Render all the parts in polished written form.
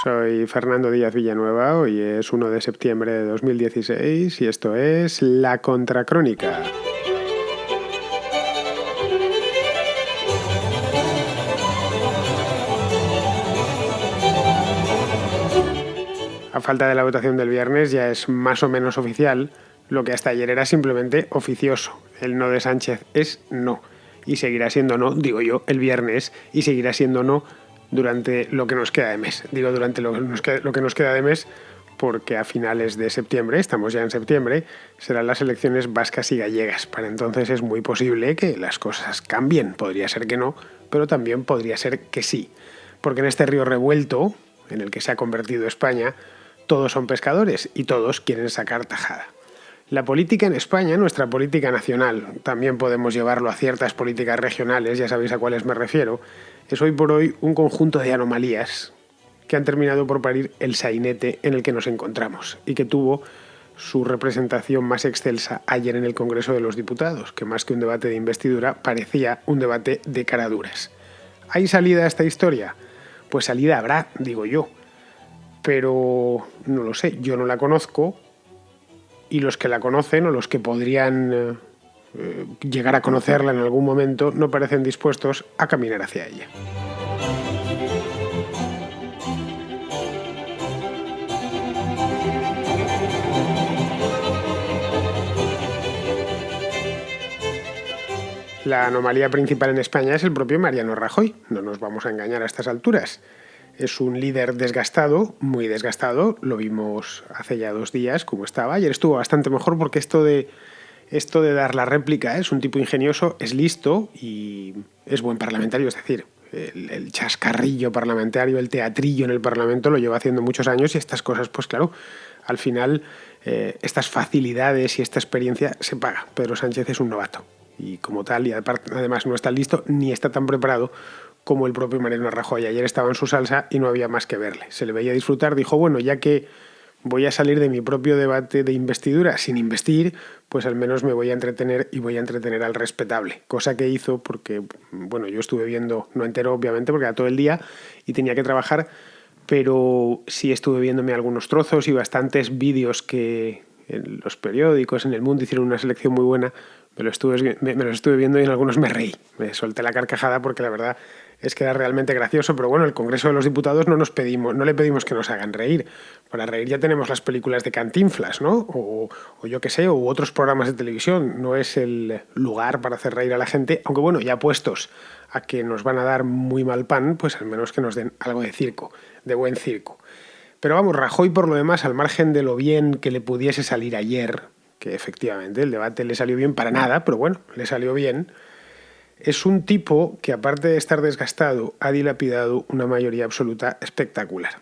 Soy Fernando Díaz Villanueva, hoy es 1 de septiembre de 2016 y esto es La Contracrónica. A falta de la votación del viernes ya es más o menos oficial lo que hasta ayer era simplemente oficioso. El no de Sánchez es no. Y seguirá siendo no, digo yo, el viernes, y seguirá siendo no durante lo que nos queda de mes. Digo durante lo que nos queda de mes porque a finales de septiembre, estamos ya en septiembre, serán las elecciones vascas y gallegas. Para entonces es muy posible que las cosas cambien. Podría ser que no, pero también podría ser que sí. Porque en este río revuelto, en el que se ha convertido España, todos son pescadores y todos quieren sacar tajada. La política en España, nuestra política nacional, también podemos llevarlo a ciertas políticas regionales, ya sabéis a cuáles me refiero, es hoy por hoy un conjunto de anomalías que han terminado por parir el sainete en el que nos encontramos y que tuvo su representación más excelsa ayer en el Congreso de los Diputados, que más que un debate de investidura parecía un debate de caraduras. ¿Hay salida a esta historia? Pues salida habrá, digo yo, pero no lo sé, yo no la conozco. Y los que la conocen o los que podrían llegar a conocerla en algún momento no parecen dispuestos a caminar hacia ella. La anomalía principal en España es el propio Mariano Rajoy, no nos vamos a engañar a estas alturas. Es un líder desgastado, muy desgastado, lo vimos hace ya 2 días como estaba. Ayer estuvo bastante mejor porque esto de dar la réplica, es un tipo ingenioso, es listo y es buen parlamentario, es decir, el chascarrillo parlamentario, el teatrillo en el Parlamento lo lleva haciendo muchos años y estas cosas, pues claro, al final estas facilidades y esta experiencia se paga. Pedro Sánchez es un novato y como tal, y además no está listo ni está tan preparado como el propio Mariano Rajoy. Ayer estaba en su salsa y no había más que verle. Se le veía disfrutar, dijo, bueno, ya que voy a salir de mi propio debate de investidura sin investir, pues al menos me voy a entretener y voy a entretener al respetable. Cosa que hizo porque, bueno, yo estuve viendo, no entero obviamente porque era todo el día y tenía que trabajar, pero sí estuve viéndome algunos trozos y bastantes vídeos que en los periódicos, en El Mundo, hicieron una selección muy buena. Me los estuve viendo y en algunos me reí. Me solté la carcajada porque la verdad es que era realmente gracioso, pero bueno, el Congreso de los Diputados no le pedimos que nos hagan reír. Para reír ya tenemos las películas de Cantinflas, ¿no? O yo qué sé, u otros programas de televisión. No es el lugar para hacer reír a la gente, aunque bueno, ya puestos a que nos van a dar muy mal pan, pues al menos que nos den algo de circo, de buen circo. Pero vamos, Rajoy por lo demás, al margen de lo bien que le pudiese salir ayer, que efectivamente el debate le salió bien para nada, pero bueno, le salió bien, es un tipo que aparte de estar desgastado ha dilapidado una mayoría absoluta espectacular.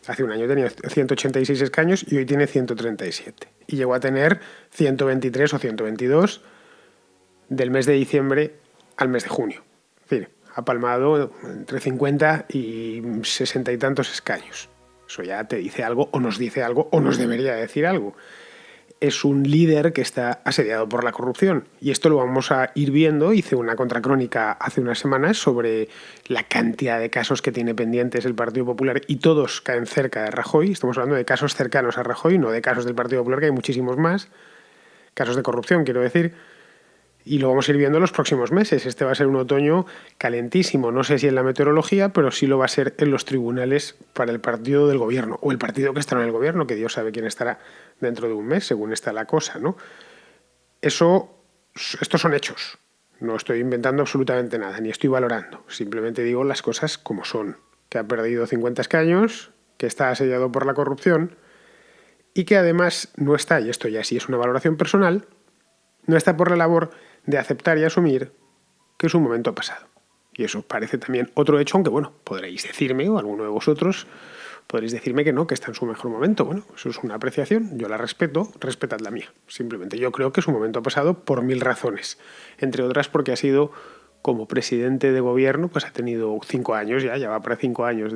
Hace un año tenía 186 escaños y hoy tiene 137. Y llegó a tener 123 o 122 del mes de diciembre al mes de junio. Es decir, ha palmado entre 50 y 60 y tantos escaños. Eso ya te dice algo o nos dice algo o nos debería decir algo. Es un líder que está asediado por la corrupción. Y esto lo vamos a ir viendo. Hice una contracrónica hace unas semanas sobre la cantidad de casos que tiene pendientes el Partido Popular y todos caen cerca de Rajoy. Estamos hablando de casos cercanos a Rajoy, no de casos del Partido Popular, que hay muchísimos más. Casos de corrupción, quiero decir. Y lo vamos a ir viendo en los próximos meses. Este va a ser un otoño calentísimo. No sé si en la meteorología, pero sí lo va a ser en los tribunales para el partido del gobierno. O el partido que estará en el gobierno, que Dios sabe quién estará dentro de un mes, según está la cosa, ¿no? Estos son hechos. No estoy inventando absolutamente nada, ni estoy valorando. Simplemente digo las cosas como son. Que ha perdido 50 escaños, que está asediado por la corrupción y que además no está, y esto ya sí es una valoración personal, no está por la labor de aceptar y asumir que su momento ha pasado. Y eso parece también otro hecho, aunque bueno, podréis decirme, o alguno de vosotros podréis decirme que no, que está en su mejor momento. Bueno, eso es una apreciación, yo la respeto, respetad la mía. Simplemente yo creo que su momento ha pasado por 1000 razones. Entre otras porque ha sido, como presidente de gobierno, pues ha tenido 5 años ya va para 5 años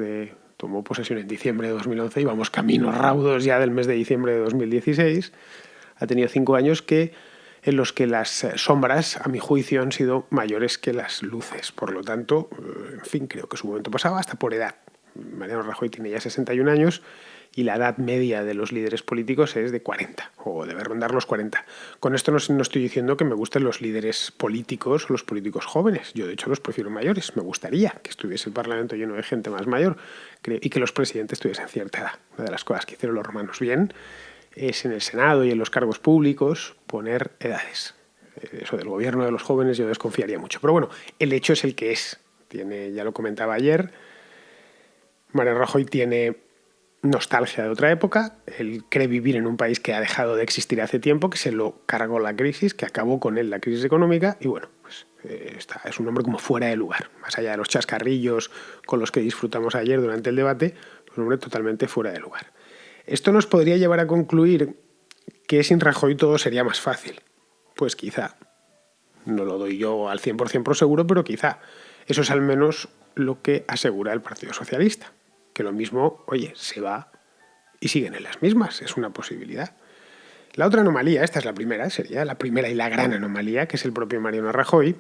tomó posesión en diciembre de 2011 y vamos caminos raudos ya del mes de diciembre de 2016. Ha tenido 5 años en los que las sombras, a mi juicio, han sido mayores que las luces. Por lo tanto, en fin, creo que su momento pasaba hasta por edad. Mariano Rajoy tiene ya 61 años y la edad media de los líderes políticos es de 40, o debe rondar los 40. Con esto no estoy diciendo que me gusten los líderes políticos o los políticos jóvenes. Yo, de hecho, los prefiero mayores. Me gustaría que estuviese el Parlamento lleno de gente más mayor y que los presidentes tuviesen cierta edad. Una de las cosas que hicieron los romanos bien es en el Senado y en los cargos públicos poner edades. Eso del gobierno de los jóvenes yo desconfiaría mucho. Pero bueno, el hecho es el que es. Ya lo comentaba ayer, Mariano Rajoy tiene nostalgia de otra época. Él cree vivir en un país que ha dejado de existir hace tiempo, que se lo cargó la crisis, que acabó con él la crisis económica y bueno, pues es un hombre como fuera de lugar. Más allá de los chascarrillos con los que disfrutamos ayer durante el debate, un hombre totalmente fuera de lugar. Esto nos podría llevar a concluir que sin Rajoy todo sería más fácil. Pues quizá. No lo doy yo al 100% por seguro, pero quizá. Eso es al menos lo que asegura el Partido Socialista. Que lo mismo, oye, se va y siguen en las mismas. Es una posibilidad. La otra anomalía, esta es la primera, sería la primera y la gran anomalía, que es el propio Mariano Rajoy,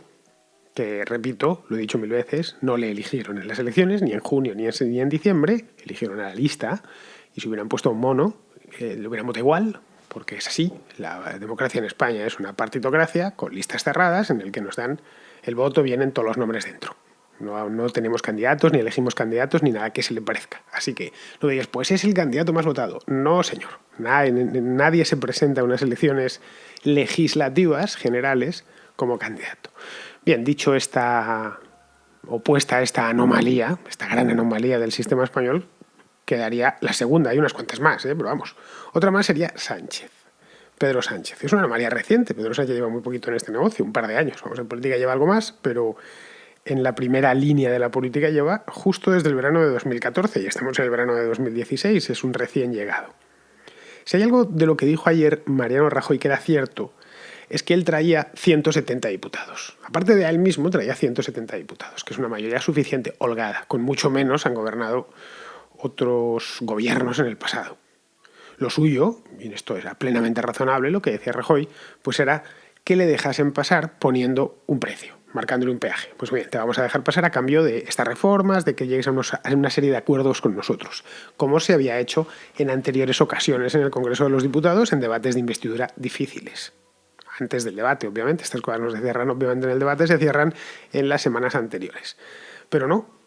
que, repito, lo he dicho 1000 veces, no le eligieron en las elecciones, ni en junio ni en diciembre, eligieron a la lista, y si hubieran puesto un mono, le hubieran votado igual, porque es así. La democracia en España es una partitocracia con listas cerradas en el que nos dan el voto, vienen todos los nombres dentro. No tenemos candidatos, ni elegimos candidatos, ni nada que se le parezca. Así que no digas, pues es el candidato más votado. No, señor. Nadie se presenta a unas elecciones legislativas generales como candidato. Bien, dicho opuesta a esta anomalía, esta gran anomalía del sistema español, quedaría la segunda. Hay unas cuantas más, pero vamos. Otra más sería Sánchez. Pedro Sánchez. Es una anomalía reciente. Pedro Sánchez lleva muy poquito en este negocio, un par de años. Vamos, en política lleva algo más, pero en la primera línea de la política lleva justo desde el verano de 2014 y estamos en el verano de 2016, es un recién llegado. Si hay algo de lo que dijo ayer Mariano Rajoy que era cierto, es que él traía 170 diputados. Aparte de él mismo, traía 170 diputados, que es una mayoría suficiente, holgada. Con mucho menos han gobernado otros gobiernos en el pasado. Lo suyo, y esto era plenamente razonable, lo que decía Rajoy, pues era que le dejasen pasar poniendo un precio, marcándole un peaje. Pues bien, te vamos a dejar pasar a cambio de estas reformas, de que llegues a una serie de acuerdos con nosotros, como se había hecho en anteriores ocasiones en el Congreso de los Diputados en debates de investidura difíciles. Antes del debate, obviamente, estas cosas no se cierran obviamente en el debate, se cierran en las semanas anteriores. Pero no.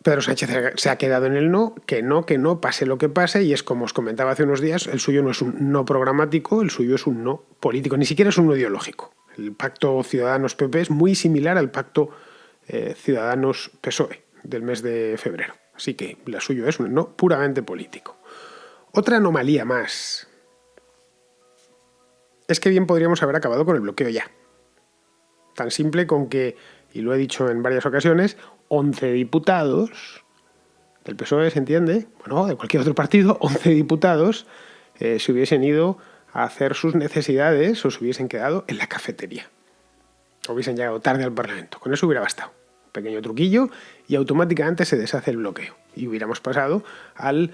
Pedro Sánchez se ha quedado en el no, pase lo que pase, y es como os comentaba hace unos días, el suyo no es un no programático, el suyo es un no político, ni siquiera es un no ideológico. El pacto Ciudadanos-PP es muy similar al pacto Ciudadanos-PSOE del mes de febrero. Así que la suyo es un no puramente político. Otra anomalía más es que bien podríamos haber acabado con el bloqueo ya. Tan simple con que, y lo he dicho en varias ocasiones, 11 diputados del PSOE, ¿se entiende? Bueno, de cualquier otro partido, 11 diputados se hubiesen ido a hacer sus necesidades o se hubiesen quedado en la cafetería. O hubiesen llegado tarde al Parlamento. Con eso hubiera bastado. Un pequeño truquillo y automáticamente se deshace el bloqueo. Y hubiéramos pasado al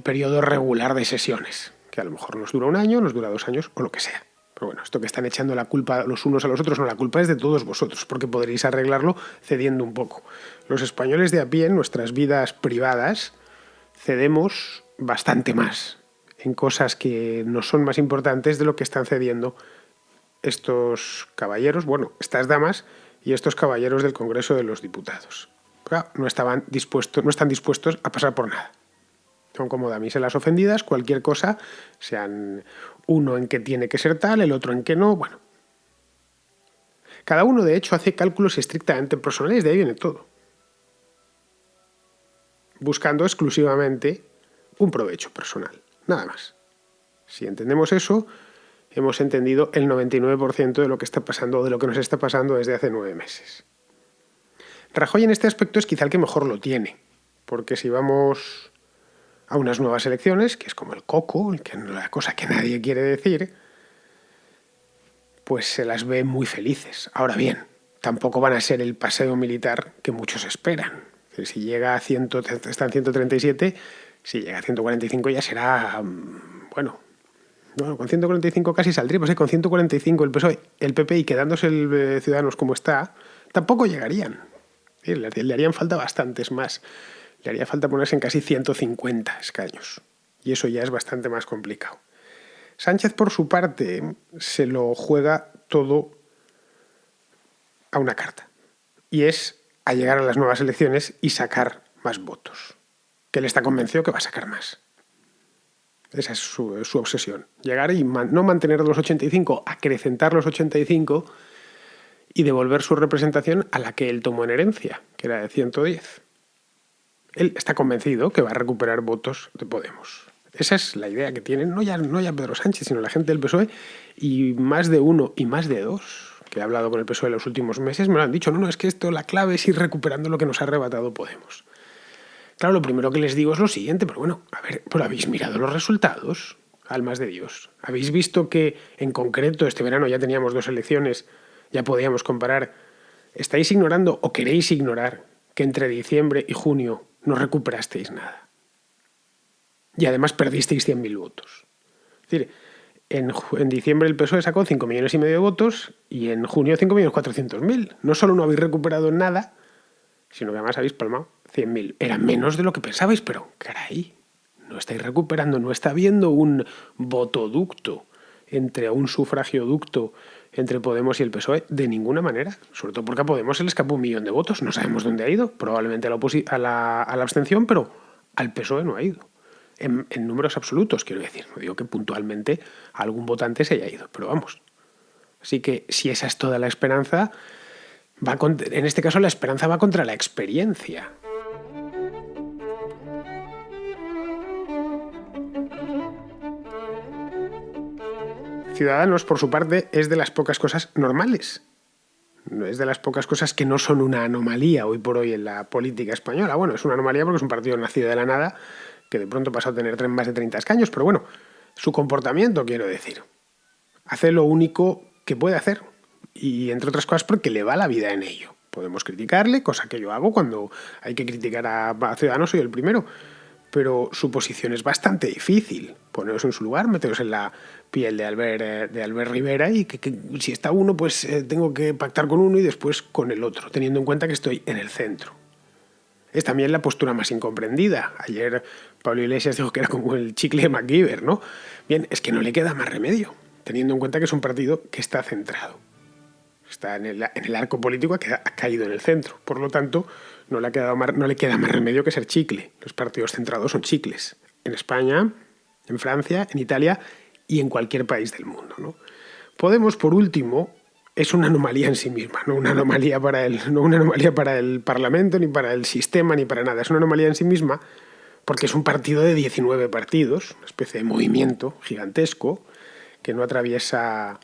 periodo regular de sesiones, que a lo mejor nos dura un año, nos dura 2 años o lo que sea. Pero bueno, esto que están echando la culpa los unos a los otros, no, la culpa es de todos vosotros, porque podréis arreglarlo cediendo un poco. Los españoles de a pie, en nuestras vidas privadas, cedemos bastante más en cosas que nos son más importantes de lo que están cediendo estos caballeros, bueno, estas damas y estos caballeros del Congreso de los Diputados. Pero no están dispuestos a pasar por nada. Son como damiselas ofendidas, cualquier cosa, sean uno en que tiene que ser tal, el otro en que no, bueno. Cada uno, de hecho, hace cálculos estrictamente personales, de ahí viene todo. Buscando exclusivamente un provecho personal, nada más. Si entendemos eso, hemos entendido el 99% de lo que está pasando o de lo que nos está pasando desde hace 9 meses. Rajoy en este aspecto es quizá el que mejor lo tiene, porque si vamos a unas nuevas elecciones, que es como el coco, la cosa que nadie quiere decir, pues se las ve muy felices. Ahora bien, tampoco van a ser el paseo militar que muchos esperan. Si llega a 100, está en 137, si llega a 145 ya será, bueno, con 145 casi saldría, pues con 145 el PSOE, el PP y quedándose el Ciudadanos como está, tampoco llegarían. Sí, le harían falta bastantes más. Le haría falta ponerse en casi 150 escaños. Y eso ya es bastante más complicado. Sánchez, por su parte, se lo juega todo a una carta. Y es a llegar a las nuevas elecciones y sacar más votos. Que él está convencido que va a sacar más. Esa es su obsesión. Llegar y no mantener los 85, acrecentar los 85 y devolver su representación a la que él tomó en herencia, que era de 110. Él está convencido que va a recuperar votos de Podemos. Esa es la idea que tienen, no ya Pedro Sánchez, sino la gente del PSOE, y más de uno y más de dos que he hablado con el PSOE en los últimos meses me lo han dicho. No, es que la clave es ir recuperando lo que nos ha arrebatado Podemos. Claro, lo primero que les digo es lo siguiente, pero bueno, a ver, ¿pero habéis mirado los resultados? Almas de Dios. ¿Habéis visto que en concreto este verano ya teníamos 2 elecciones, ya podíamos comparar? ¿Estáis ignorando o queréis ignorar que entre diciembre y junio no recuperasteis nada? Y además perdisteis 100.000 votos. Es decir, en diciembre el PSOE sacó 5,5 millones de votos y en junio 5.400.000. No solo no habéis recuperado nada, sino que además habéis palmado 100.000. Era menos de lo que pensabais, pero caray, no estáis recuperando, no está habiendo un votoducto un sufragioducto entre Podemos y el PSOE de ninguna manera. Sobre todo porque a Podemos se le escapó 1 millón de votos. No sabemos dónde ha ido. Probablemente a la abstención, pero al PSOE no ha ido. En números absolutos, quiero decir. No digo que puntualmente algún votante se haya ido, pero vamos. Así que si esa es toda la esperanza, en este caso la esperanza va contra la experiencia. Ciudadanos, por su parte, es de las pocas cosas normales. Es de las pocas cosas que no son una anomalía hoy por hoy en la política española. Bueno, es una anomalía porque es un partido nacido de la nada que de pronto pasó a tener más de 30 escaños, pero bueno, su comportamiento, quiero decir, hace lo único que puede hacer y, entre otras cosas, porque le va la vida en ello. Podemos criticarle, cosa que yo hago cuando hay que criticar a Ciudadanos, soy el primero, pero su posición es bastante difícil. Poneros en su lugar, meteros en la piel de Albert Rivera y que si está uno, pues tengo que pactar con uno y después con el otro, teniendo en cuenta que estoy en el centro. Es también la postura más incomprendida. Ayer Pablo Iglesias dijo que era como el chicle de MacGyver, ¿no? Bien, es que no le queda más remedio, teniendo en cuenta que es un partido que está centrado. Está en el arco político que ha caído en el centro. Por lo tanto, no le queda más remedio que ser chicle. Los partidos centrados son chicles. En España, en Francia, en Italia y en cualquier país del mundo, ¿no? Podemos, por último, es una anomalía en sí misma, no una anomalía para el Parlamento, ni para el sistema, ni para nada. Es una anomalía en sí misma porque es un partido de 19 partidos, una especie de movimiento gigantesco que no atraviesa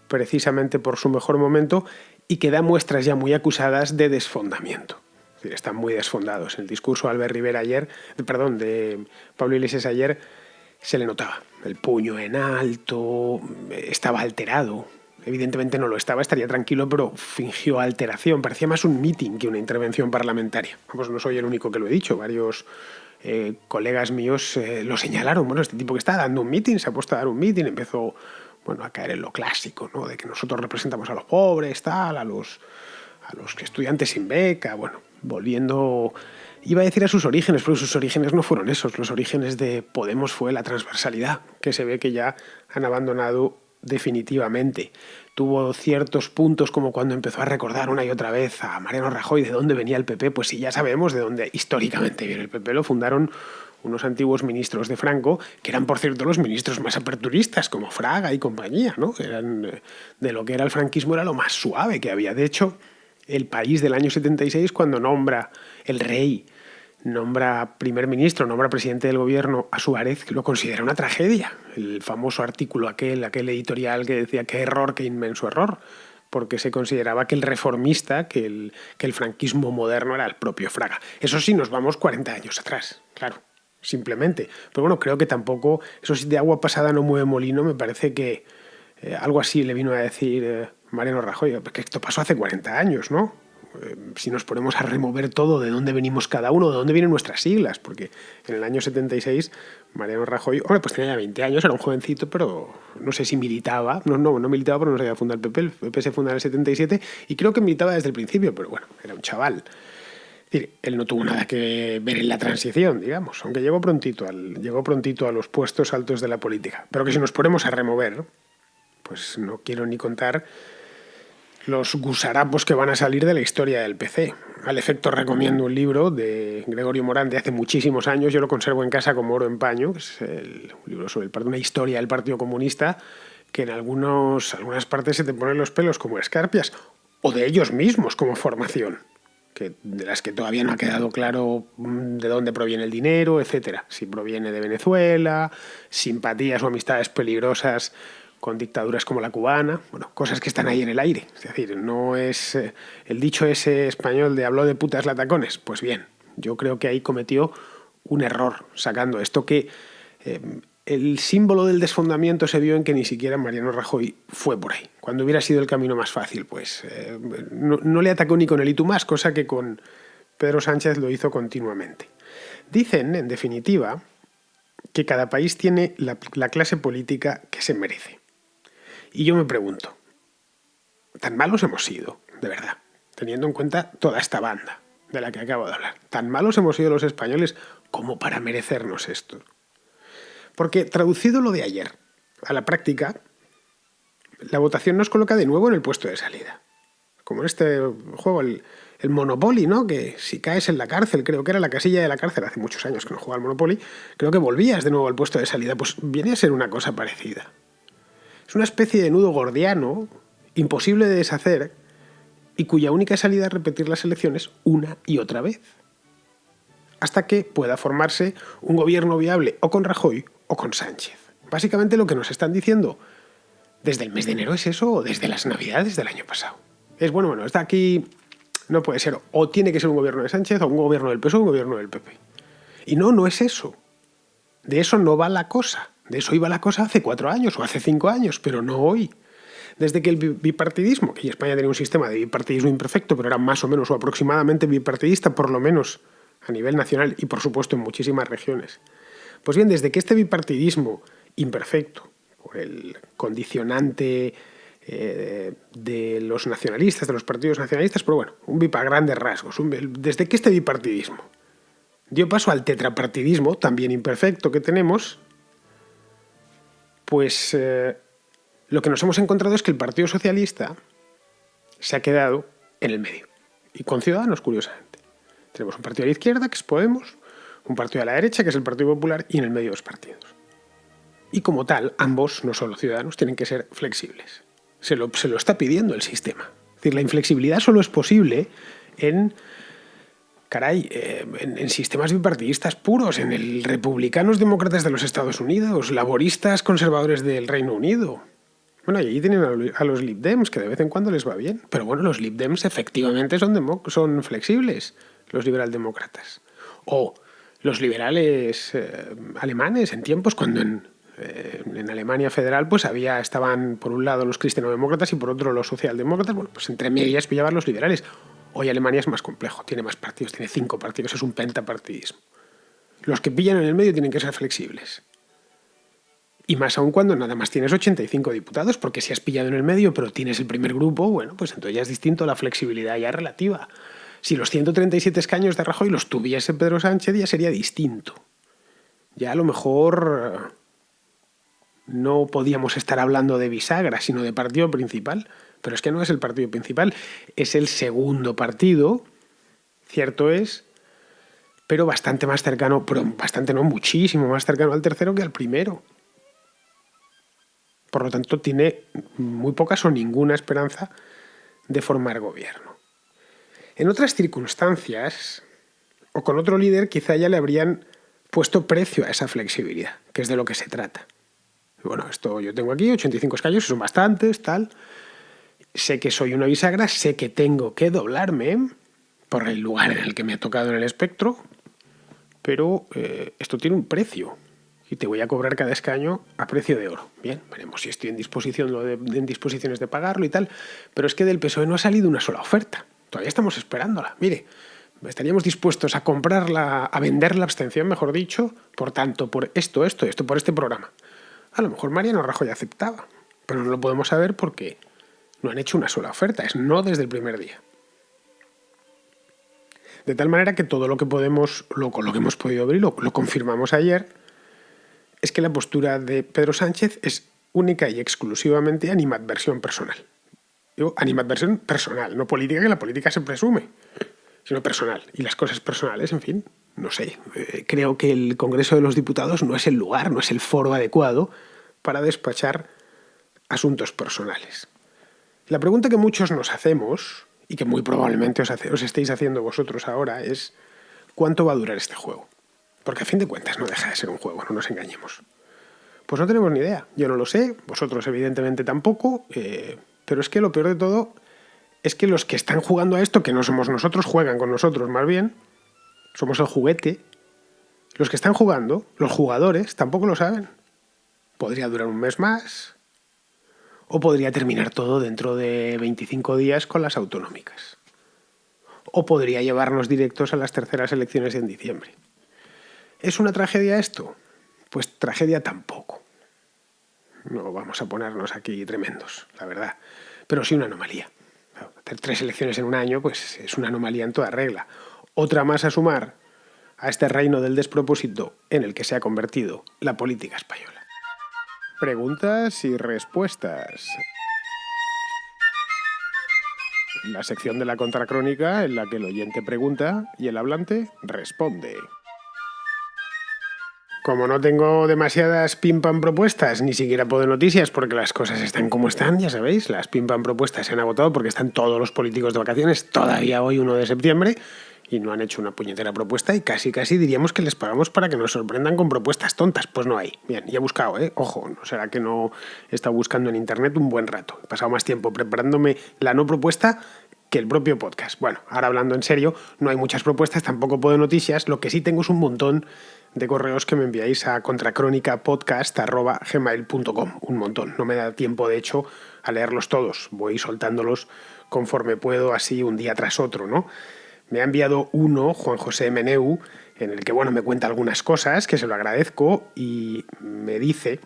precisamente por su mejor momento y que da muestras ya muy acusadas de desfondamiento. Es decir, están muy desfondados. En el discurso de Albert Rivera de Pablo Iglesias ayer, se le notaba el puño en alto, estaba alterado. Evidentemente no lo estaba, estaría tranquilo, pero fingió alteración. Parecía más un meeting que una intervención parlamentaria. Vamos, no soy el único que lo he dicho. Varios colegas míos lo señalaron. Bueno, este tipo que está dando un meeting, se ha puesto a dar un meeting, empezó a caer en lo clásico, ¿no? De que nosotros representamos a los pobres, tal, a los estudiantes sin beca, bueno, volviendo, iba a decir a sus orígenes, pero sus orígenes no fueron esos. Los orígenes de Podemos fue la transversalidad, que se ve que ya han abandonado definitivamente. Tuvo ciertos puntos como cuando empezó a recordar una y otra vez a Mariano Rajoy de dónde venía el PP, pues sí, ya sabemos de dónde históricamente viene el PP. Lo fundaron unos antiguos ministros de Franco, que eran, por cierto, los ministros más aperturistas, como Fraga y compañía, ¿no? Eran, de lo que era el franquismo, era lo más suave que había. De hecho, El País del año 76, cuando nombra el rey, nombra primer ministro, nombra presidente del gobierno a Suárez, lo considera una tragedia. El famoso artículo aquel editorial que decía qué error, qué inmenso error, porque se consideraba que el reformista, que el franquismo moderno era el propio Fraga. Eso sí, nos vamos 40 años atrás, claro, simplemente. Pero bueno, creo que tampoco, eso sí, de agua pasada no mueve molino, me parece que algo así le vino a decir Mariano Rajoy, porque esto pasó hace 40 años, ¿no? si nos ponemos a remover todo, de dónde venimos cada uno, de dónde vienen nuestras siglas, porque en el año 76 Mariano Rajoy, pues tenía ya 20 años, era un jovencito, pero no sé si militaba, no militaba porque no se había fundado el PP se funda en el 77 y creo que militaba desde el principio, pero bueno, era un chaval. Es decir, él no tuvo nada que ver en la transición, digamos, aunque llegó prontito a los puestos altos de la política. Pero que si nos ponemos a remover, pues no quiero ni contar los gusarapos que van a salir de la historia del PC. Al efecto recomiendo un libro de Gregorio Morán de hace muchísimos años, yo lo conservo en casa como oro en paño, que es un libro sobre una historia del Partido Comunista, que en algunas partes se te ponen los pelos como escarpias, o de ellos mismos como formación, de las que todavía no ha quedado claro de dónde proviene el dinero, etcétera. Si proviene de Venezuela, simpatías o amistades peligrosas con dictaduras como la cubana, bueno, cosas que están ahí en el aire. Es decir, no es el dicho ese español de habló de putas latacones. Pues bien, yo creo que ahí cometió un error sacando esto que el símbolo del desfondamiento se vio en que ni siquiera Mariano Rajoy fue por ahí. Cuando hubiera sido el camino más fácil, pues no le atacó ni con el y tú más, cosa que con Pedro Sánchez lo hizo continuamente. Dicen, en definitiva, que cada país tiene la clase política que se merece. Y yo me pregunto, ¿tan malos hemos sido, de verdad, teniendo en cuenta toda esta banda de la que acabo de hablar? ¿Tan malos hemos sido los españoles como para merecernos esto? Porque traducido lo de ayer a la práctica, la votación nos coloca de nuevo en el puesto de salida. Como en este juego, el Monopoly, ¿no? Que si caes en la cárcel, creo que era la casilla de la cárcel, hace muchos años que no jugaba al Monopoly, creo que volvías de nuevo al puesto de salida. Pues viene a ser una cosa parecida. Es una especie de nudo gordiano, imposible de deshacer, y cuya única salida es repetir las elecciones una y otra vez. Hasta que pueda formarse un gobierno viable o con Rajoy o con Sánchez. Básicamente lo que nos están diciendo desde el mes de enero es eso, o desde las Navidades del año pasado. Es bueno, está aquí, no puede ser, o tiene que ser un gobierno de Sánchez, o un gobierno del PSOE o un gobierno del PP. Y no es eso. De eso no va la cosa. De eso iba la cosa hace 4 años o hace 5 años, pero no hoy. Desde que el bipartidismo, que España tenía un sistema de bipartidismo imperfecto, pero era más o menos o aproximadamente bipartidista, por lo menos a nivel nacional y por supuesto en muchísimas regiones. Pues bien, desde que este bipartidismo imperfecto, por el condicionante de los nacionalistas, de los partidos nacionalistas, pero bueno, un BIP a grandes rasgos, desde que este bipartidismo dio paso al tetrapartidismo, también imperfecto, que tenemos, pues lo que nos hemos encontrado es que el Partido Socialista se ha quedado en el medio. Y con Ciudadanos, curiosamente. Tenemos un partido de la izquierda, que es Podemos, un partido de la derecha, que es el Partido Popular, y en el medio dos partidos. Y como tal, ambos, no solo Ciudadanos, tienen que ser flexibles. Se lo está pidiendo el sistema. Es decir, la inflexibilidad solo es posible en sistemas bipartidistas puros, en el republicanos demócratas de los Estados Unidos, laboristas conservadores del Reino Unido. Bueno, y allí tienen a los Lib Dems, que de vez en cuando les va bien. Pero bueno, los Lib Dems efectivamente son flexibles, los liberaldemócratas. O los liberales alemanes, en tiempos cuando en Alemania federal pues estaban por un lado los cristianodemócratas y por otro los socialdemócratas. Bueno, pues entre medias pillaban los liberales. Hoy Alemania es más complejo, tiene más partidos, tiene 5 partidos, es un pentapartidismo. Los que pillan en el medio tienen que ser flexibles. Y más aún cuando nada más tienes 85 diputados, porque si has pillado en el medio pero tienes el primer grupo, bueno, pues entonces ya es distinto, la flexibilidad ya es relativa. Si los 137 escaños de Rajoy los tuviese Pedro Sánchez ya sería distinto. Ya a lo mejor no podíamos estar hablando de bisagra, sino de partido principal. Pero es que no es el partido principal, es el segundo partido, cierto es, pero bastante más cercano, pero bastante no, muchísimo más cercano al tercero que al primero. Por lo tanto, tiene muy pocas o ninguna esperanza de formar gobierno. En otras circunstancias, o con otro líder, quizá ya le habrían puesto precio a esa flexibilidad, que es de lo que se trata. Bueno, esto yo tengo aquí 85 escaños, son bastantes, tal. Sé que soy una bisagra, sé que tengo que doblarme por el lugar en el que me ha tocado en el espectro, pero esto tiene un precio y te voy a cobrar cada escaño a precio de oro. Bien, veremos si estoy en disposiciones de pagarlo y tal, pero es que del PSOE no ha salido una sola oferta. todavía estamos esperándola. Mire, estaríamos dispuestos a comprarla, a vender la abstención, mejor dicho, por tanto, por esto, por este programa. A lo mejor Mariano Rajoy aceptaba, pero no lo podemos saber porque no han hecho una sola oferta, es no desde el primer día. De tal manera que todo lo que podemos, lo que hemos podido ver y lo confirmamos ayer, es que la postura de Pedro Sánchez es única y exclusivamente animadversión personal. Digo, animadversión personal, no política, que la política se presume, sino personal. Y las cosas personales, en fin, no sé. Creo que el Congreso de los Diputados no es el lugar, no es el foro adecuado para despachar asuntos personales. La pregunta que muchos nos hacemos, y que muy probablemente os estéis haciendo vosotros ahora, es ¿cuánto va a durar este juego? Porque a fin de cuentas no deja de ser un juego, no nos engañemos. Pues no tenemos ni idea. Yo no lo sé, vosotros evidentemente tampoco, pero es que lo peor de todo es que los que están jugando a esto, que no somos nosotros, juegan con nosotros más bien, somos el juguete. Los que están jugando, los jugadores, tampoco lo saben. Podría durar un mes más, o podría terminar todo dentro de 25 días con las autonómicas. O podría llevarnos directos a las terceras elecciones en diciembre. ¿Es una tragedia esto? Pues tragedia tampoco. No vamos a ponernos aquí tremendos, la verdad. Pero sí una anomalía. Hacer 3 elecciones en un año, pues es una anomalía en toda regla. Otra más a sumar a este reino del despropósito en el que se ha convertido la política española. Preguntas y respuestas. La sección de la contracrónica en la que el oyente pregunta y el hablante responde. Como no tengo demasiadas pim-pam propuestas, ni siquiera puedo noticias porque las cosas están como están, ya sabéis, las pim-pam propuestas se han agotado porque están todos los políticos de vacaciones todavía hoy 1 de septiembre y no han hecho una puñetera propuesta y casi diríamos que les pagamos para que nos sorprendan con propuestas tontas. Pues no hay. Bien, y he buscado, ojo, no será que no he estado buscando en internet un buen rato. He pasado más tiempo preparándome la no propuesta que el propio podcast. Bueno, ahora hablando en serio, no hay muchas propuestas, tampoco puedo noticias, lo que sí tengo es un montón de correos que me enviáis a contracrónicapodcast@gmail.com. Un montón. No me da tiempo, de hecho, a leerlos todos. Voy soltándolos conforme puedo, así un día tras otro, ¿no? Me ha enviado uno, Juan José Meneu, en el que, me cuenta algunas cosas, que se lo agradezco, y me dice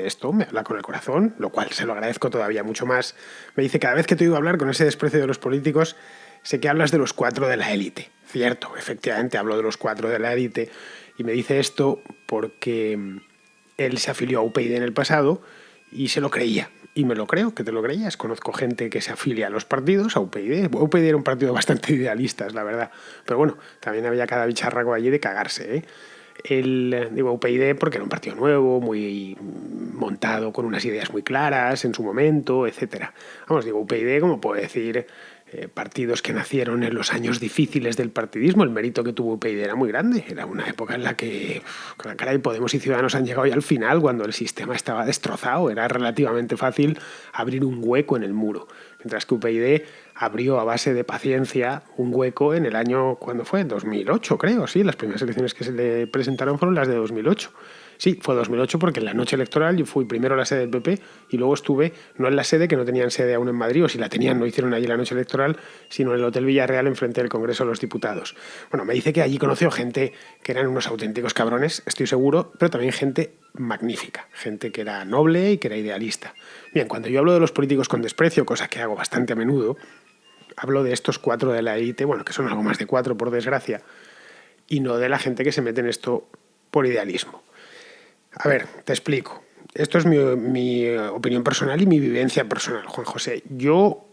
esto, me habla con el corazón, lo cual se lo agradezco todavía mucho más. Me dice: cada vez que te oigo hablar con ese desprecio de los políticos, sé que hablas de los 4 de la élite. Cierto, efectivamente hablo de los 4 de la élite, y me dice esto porque él se afilió a UPyD en el pasado y se lo creía. Y me lo creo, que te lo creías. Conozco gente que se afilia a los partidos, a UPyD. UPyD era un partido bastante idealista, es la verdad. Pero bueno, también había cada bicharraco allí de cagarse, Digo UPyD porque era un partido nuevo, muy montado, con unas ideas muy claras en su momento, etcétera. Vamos, digo UPyD, como puedo decir, partidos que nacieron en los años difíciles del partidismo. El mérito que tuvo UPyD era muy grande. Era una época en la que, caray, Podemos y Ciudadanos han llegado ya al final, cuando el sistema estaba destrozado. Era relativamente fácil abrir un hueco en el muro. Mientras que UPyD abrió a base de paciencia un hueco en el año, ¿cuándo fue? 2008, creo, sí. Las primeras elecciones que se le presentaron fueron las de 2008. Sí, fue 2008 porque en la noche electoral yo fui primero a la sede del PP y luego estuve, no en la sede, que no tenían sede aún en Madrid, o si la tenían no hicieron allí la noche electoral, sino en el Hotel Villarreal enfrente del Congreso de los Diputados. Bueno, me dice que allí conoció gente que eran unos auténticos cabrones, estoy seguro, pero también gente magnífica, gente que era noble y que era idealista. Bien, cuando yo hablo de los políticos con desprecio, cosa que hago bastante a menudo, hablo de estos 4 de la élite, que son algo más de 4 por desgracia, y no de la gente que se mete en esto por idealismo. A ver, te explico. Esto es mi opinión personal y mi vivencia personal, Juan José. Yo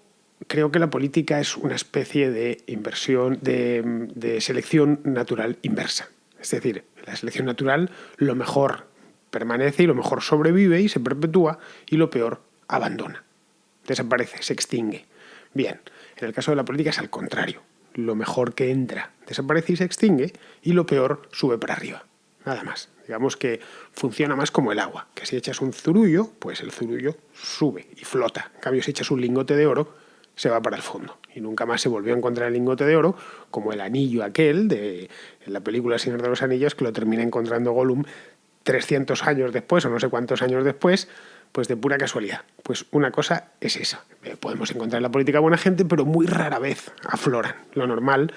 creo que la política es una especie de inversión, de selección natural inversa. Es decir, en la selección natural lo mejor permanece y lo mejor sobrevive y se perpetúa, y lo peor abandona, desaparece, se extingue. Bien, en el caso de la política es al contrario. Lo mejor que entra desaparece y se extingue, y lo peor sube para arriba. Nada más. Digamos que funciona más como el agua, que si echas un zurullo, pues el zurullo sube y flota. En cambio, si echas un lingote de oro, se va para el fondo. Y nunca más se volvió a encontrar el lingote de oro, como el anillo aquel de en la película El Señor de los Anillos, que lo termina encontrando Gollum 300 años después, o no sé cuántos años después, Pues de pura casualidad. Pues una cosa es esa. Podemos encontrar en la política buena gente, pero muy rara vez afloran. Lo normal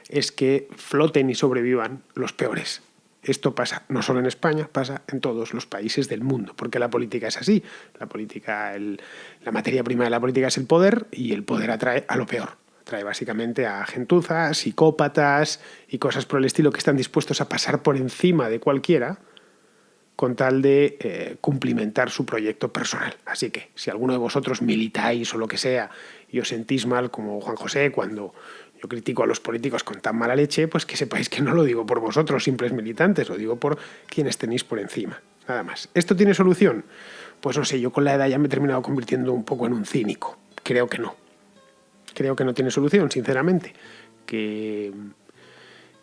es que floten y sobrevivan los peores. Esto pasa no solo en España, pasa en todos los países del mundo, porque la política es así. La materia prima de la política es el poder, y el poder atrae a lo peor. Atrae básicamente a gentuzas, psicópatas y cosas por el estilo, que están dispuestos a pasar por encima de cualquiera con tal de cumplimentar su proyecto personal. Así que, si alguno de vosotros militáis o lo que sea y os sentís mal como Juan José cuando yo critico a los políticos con tan mala leche, pues que sepáis que no lo digo por vosotros, simples militantes, lo digo por quienes tenéis por encima. Nada más. ¿Esto tiene solución? Pues no sé, yo con la edad ya me he terminado convirtiendo un poco en un cínico. Creo que no. Creo que no tiene solución, sinceramente. Que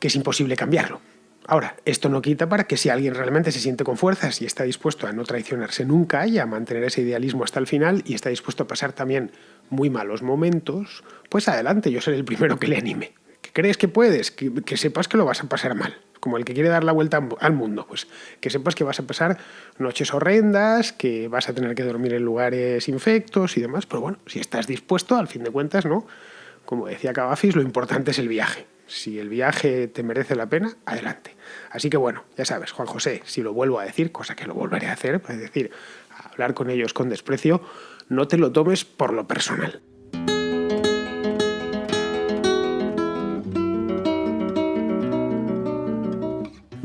es imposible cambiarlo. Ahora, esto no quita para que si alguien realmente se siente con fuerzas y está dispuesto a no traicionarse nunca y a mantener ese idealismo hasta el final y está dispuesto a pasar también muy malos momentos, pues adelante, yo seré el primero que le anime. ¿Que crees que puedes? Que sepas que lo vas a pasar mal. Como el que quiere dar la vuelta al mundo, pues que sepas que vas a pasar noches horrendas, que vas a tener que dormir en lugares infectos y demás, pero bueno, si estás dispuesto, al fin de cuentas, ¿no? Como decía Cavafis, lo importante es el viaje. Si el viaje te merece la pena, adelante. Así que bueno, ya sabes, Juan José, si lo vuelvo a decir, cosa que lo volveré a hacer, es decir, a hablar con ellos con desprecio, no te lo tomes por lo personal.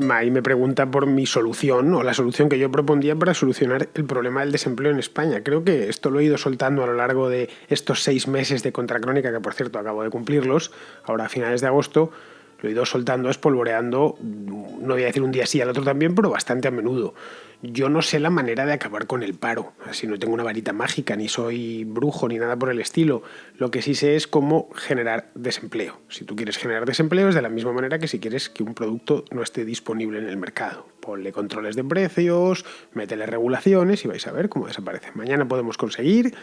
Ahí me pregunta por mi solución o la solución que yo propondría para solucionar el problema del desempleo en España. Creo que esto lo he ido soltando a lo largo de estos 6 meses de Contracrónica, que por cierto acabo de cumplirlos, ahora a finales de agosto. Lo he ido soltando, espolvoreando, no voy a decir un día sí al otro también, pero bastante a menudo. Yo no sé la manera de acabar con el paro. Así no tengo una varita mágica, ni soy brujo, ni nada por el estilo. Lo que sí sé es cómo generar desempleo. Si tú quieres generar desempleo es de la misma manera que si quieres que un producto no esté disponible en el mercado. Ponle controles de precios, métele regulaciones y vais a ver cómo desaparece. Mañana podemos conseguir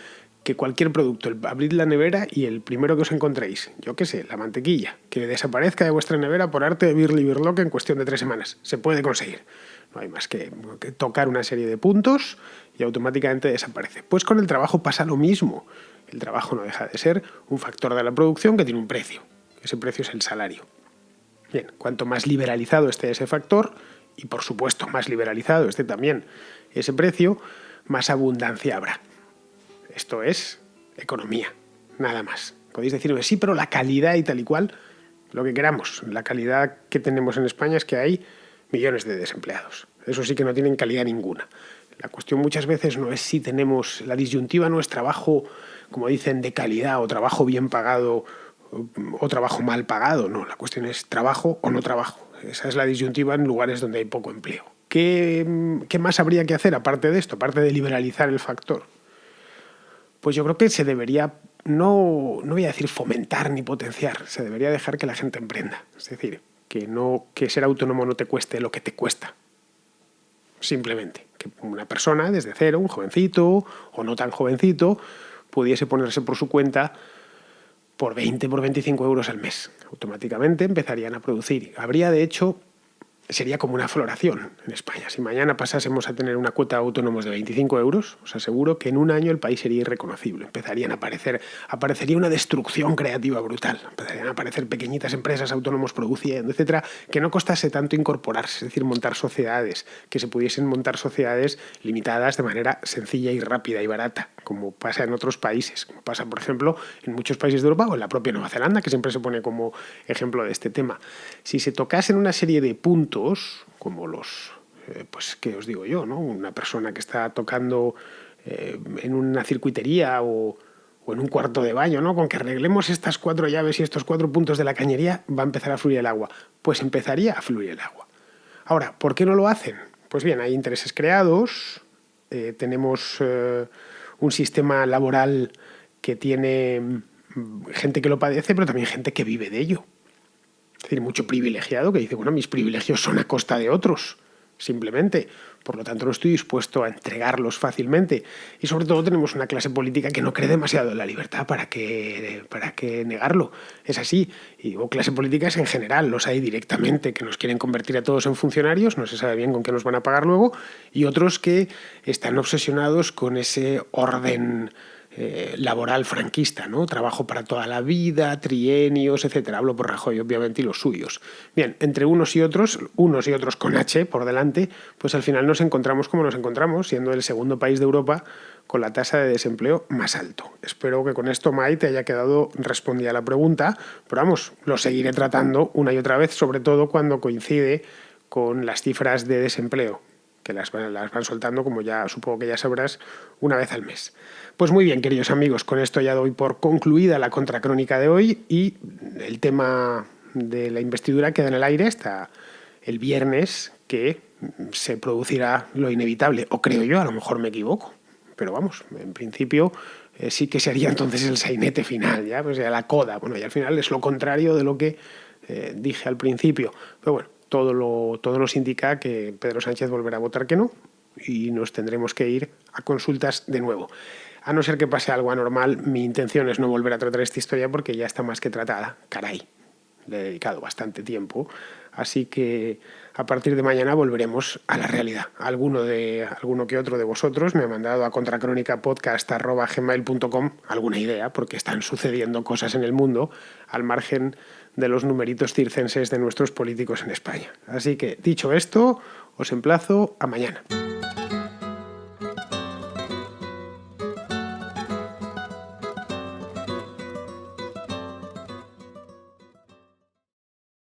que cualquier producto, abrid la nevera y el primero que os encontréis, yo qué sé, la mantequilla, que desaparezca de vuestra nevera por arte de Birli Birloque en cuestión de 3 semanas. Se puede conseguir. No hay más que tocar una serie de puntos y automáticamente desaparece. Pues con el trabajo pasa lo mismo. El trabajo no deja de ser un factor de la producción que tiene un precio. Ese precio es el salario. Bien, cuanto más liberalizado esté ese factor, y por supuesto más liberalizado esté también ese precio, más abundancia habrá. Esto es economía, nada más. Podéis decirme, sí, pero la calidad y tal y cual, lo que queramos. La calidad que tenemos en España es que hay millones de desempleados. Eso sí que no tienen calidad ninguna. La cuestión muchas veces no es si tenemos... La disyuntiva no es trabajo, como dicen, de calidad o trabajo bien pagado o trabajo mal pagado. No, la cuestión es trabajo o no trabajo. Esa es la disyuntiva en lugares donde hay poco empleo. ¿Qué más habría que hacer aparte de esto, aparte de liberalizar el factor? Pues yo creo que se debería, no voy a decir fomentar ni potenciar, se debería dejar que la gente emprenda. Es decir, que ser autónomo no te cueste lo que te cuesta. Simplemente, que una persona desde cero, un jovencito o no tan jovencito, pudiese ponerse por su cuenta por 20, por 25 euros al mes. Automáticamente empezarían a producir. Habría, de hecho, sería como una floración en España. Si mañana pasásemos a tener una cuota de autónomos de 25 euros, os aseguro que en un año el país sería irreconocible. Aparecería una destrucción creativa brutal. Empezarían a aparecer pequeñitas empresas, autónomos produciendo, etcétera, que no costase tanto incorporarse, es decir, montar sociedades, que se pudiesen montar sociedades limitadas de manera sencilla y rápida y barata, como pasa en otros países, como pasa, por ejemplo, en muchos países de Europa o en la propia Nueva Zelanda, que siempre se pone como ejemplo de este tema. Si se tocasen una serie de puntos, como los, pues, ¿qué os digo yo, no? Una persona que está tocando en una circuitería o en un cuarto de baño, ¿no? Con que arreglemos estas 4 llaves y estos 4 puntos de la cañería, va a empezar a fluir el agua. Pues empezaría a fluir el agua. Ahora, ¿por qué no lo hacen? Pues bien, hay intereses creados, tenemos un sistema laboral que tiene gente que lo padece, pero también gente que vive de ello. Es decir, mucho privilegiado que dice, bueno, mis privilegios son a costa de otros. simplemente. Por lo tanto, no estoy dispuesto a entregarlos fácilmente. Y sobre todo tenemos una clase política que no cree demasiado en la libertad. ¿Para qué negarlo? Es así. O clase políticas en general, los hay directamente que nos quieren convertir a todos en funcionarios, no se sabe bien con qué nos van a pagar luego, y otros que están obsesionados con ese orden laboral franquista, ¿no? Trabajo para toda la vida, trienios, etcétera. Hablo por Rajoy, obviamente, y los suyos. Bien, entre unos y otros con H por delante, pues al final nos encontramos como nos encontramos, siendo el segundo país de Europa con la tasa de desempleo más alto. Espero que con esto, Mai, te haya quedado respondida la pregunta, pero vamos, lo seguiré tratando una y otra vez, sobre todo cuando coincide con las cifras de desempleo, que las van soltando, como ya supongo que ya sabrás, una vez al mes. Pues muy bien, queridos amigos, con esto ya doy por concluida la contracrónica de hoy y el tema de la investidura queda en el aire hasta el viernes, que se producirá lo inevitable, o creo yo, a lo mejor me equivoco, pero vamos, en principio sí que sería entonces el sainete final, ya, pues ya la coda, bueno, y al final es lo contrario de lo que dije al principio, pero bueno, todo nos indica que Pedro Sánchez volverá a votar que no y nos tendremos que ir a consultas de nuevo. A no ser que pase algo anormal, mi intención es no volver a tratar esta historia porque ya está más que tratada. Caray, le he dedicado bastante tiempo. Así que a partir de mañana volveremos a la realidad. Alguno que otro de vosotros me ha mandado a contracrónicapodcast@gmail.com alguna idea, porque están sucediendo cosas en el mundo al margen de los numeritos circenses de nuestros políticos en España. Así que, dicho esto, os emplazo a mañana.